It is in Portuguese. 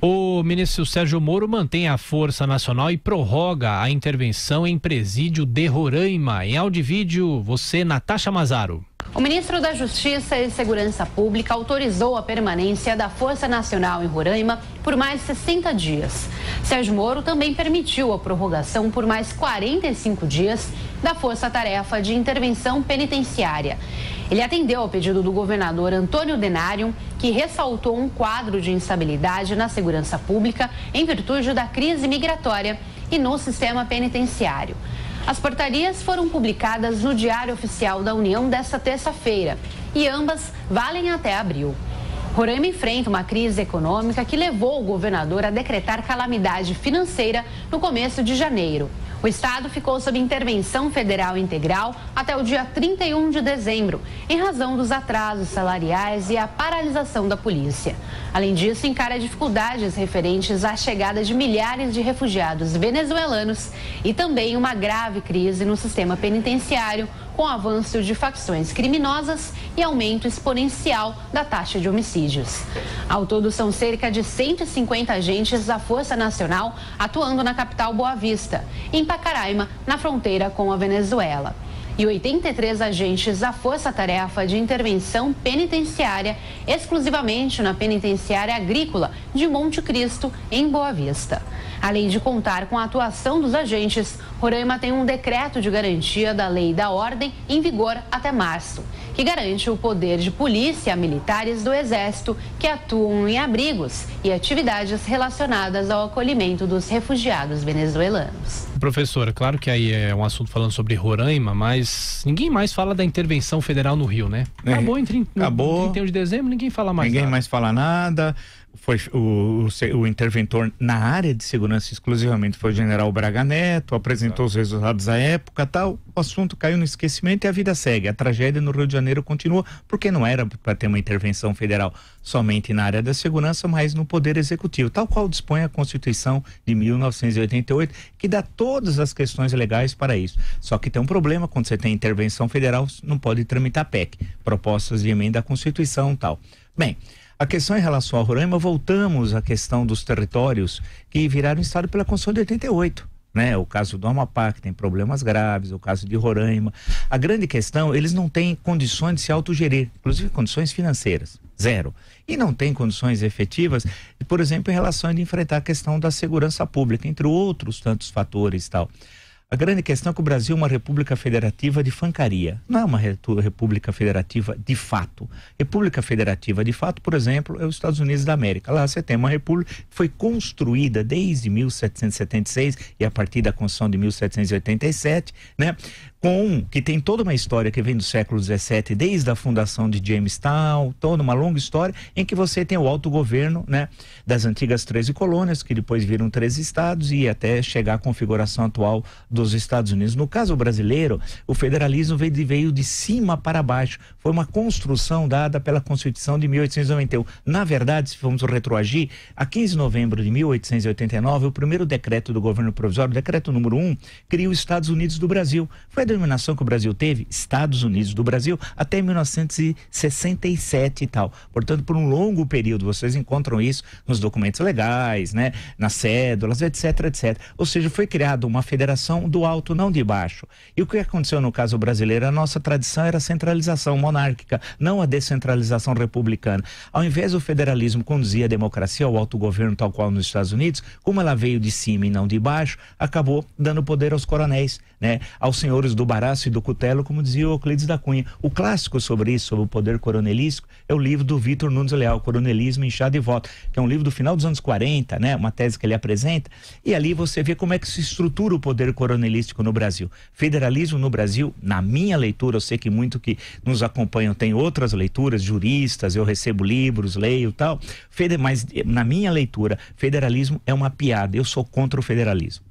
O ministro Sérgio Moro mantém a Força Nacional e prorroga a intervenção em presídio de Roraima. Em áudio e vídeo, você, Natasha Mazaro. O ministro da Justiça e Segurança Pública autorizou a permanência da Força Nacional em Roraima por mais 60 dias. Sérgio Moro também permitiu a prorrogação por mais 45 dias da Força Tarefa de Intervenção Penitenciária. Ele atendeu ao pedido do governador Antônio Denário, que ressaltou um quadro de instabilidade na segurança pública em virtude da crise migratória e no sistema penitenciário. As portarias foram publicadas no Diário Oficial da União desta terça-feira e ambas valem até abril. Roraima enfrenta uma crise econômica que levou o governador a decretar calamidade financeira no começo de janeiro. O estado ficou sob intervenção federal integral até o dia 31 de dezembro, em razão dos atrasos salariais e a paralisação da polícia. Além disso, encara dificuldades referentes à chegada de milhares de refugiados venezuelanos e também uma grave crise no sistema penitenciário, com avanço de facções criminosas e aumento exponencial da taxa de homicídios. Ao todo, são cerca de 150 agentes da Força Nacional atuando na capital Boa Vista, em Pacaraima, na fronteira com a Venezuela. E 83 agentes da Força Tarefa de Intervenção Penitenciária, exclusivamente na Penitenciária Agrícola de Monte Cristo, em Boa Vista. Além de contar com a atuação dos agentes, Roraima tem um decreto de garantia da Lei da Ordem em vigor até março, que garante o poder de polícia a militares do Exército que atuam em abrigos e atividades relacionadas ao acolhimento dos refugiados venezuelanos. Professor, claro que aí é um assunto falando sobre Roraima, mas ninguém mais fala da intervenção federal no Rio, né? Acabou em 31 de dezembro, ninguém fala mais nada. Ninguém mais fala nada. Foi o interventor na área de segurança exclusivamente foi o general Braga Neto, apresentou os resultados à época, tal. O assunto caiu no esquecimento e a vida segue. A tragédia no Rio de Janeiro continua, porque não era para ter uma intervenção federal somente na área da segurança, mas no poder executivo, tal qual dispõe a Constituição de 1988, que dá todas as questões legais para isso. Só que tem um problema: quando você tem intervenção federal, não pode tramitar PEC, propostas de emenda à Constituição, tal. Bem, a questão em relação ao Roraima, voltamos à questão dos territórios que viraram estado pela Constituição de 88, né? O caso do Amapá, que tem problemas graves, o caso de Roraima. A grande questão, eles não têm condições de se autogerir, inclusive condições financeiras, zero. E não têm condições efetivas, por exemplo, em relação a enfrentar a questão da segurança pública, entre outros tantos fatores e tal. A grande questão é que o Brasil é uma república federativa de fancaria, não é uma república federativa de fato. República federativa de fato, por exemplo, é os Estados Unidos da América. Lá você tem uma república que foi construída desde 1776 e a partir da Constituição de 1787, né? Que tem toda uma história que vem do século XVII, desde a fundação de Jamestown, toda uma longa história em que você tem o autogoverno, né, das antigas 13 colônias, que depois viram 13 estados e até chegar à configuração atual dos Estados Unidos. No caso brasileiro, o federalismo veio de cima para baixo. Foi uma construção dada pela Constituição de 1891. Na verdade, se formos retroagir, a 15 de novembro de 1889, o primeiro decreto do governo provisório, o decreto número 1, cria os Estados Unidos do Brasil. Foi a denominação que o Brasil teve, Estados Unidos do Brasil, até 1967 e tal. Portanto, por um longo período, vocês encontram isso nos documentos legais, né, nas cédulas, etc, etc. Ou seja, foi criada uma federação do alto, não de baixo. E o que aconteceu no caso brasileiro? A nossa tradição era a centralização monárquica, não a descentralização republicana. Ao invés do federalismo conduzir a democracia, ao autogoverno tal qual nos Estados Unidos, como ela veio de cima e não de baixo, acabou dando poder aos coronéis, né, aos senhores do baraço e do cutelo, como dizia o Euclides da Cunha. O clássico sobre isso, sobre o poder coronelístico, é o livro do Vitor Nunes Leal, Coronelismo, Inchada e Voto, que é um livro do final dos anos 40, né, uma tese que ele apresenta, e ali você vê como é que se estrutura o poder coronelístico no Brasil. Federalismo no Brasil, na minha leitura, eu sei que muito que nos acompanham tem outras leituras, juristas, eu recebo livros, leio e tal, mas na minha leitura, federalismo é uma piada, eu sou contra o federalismo.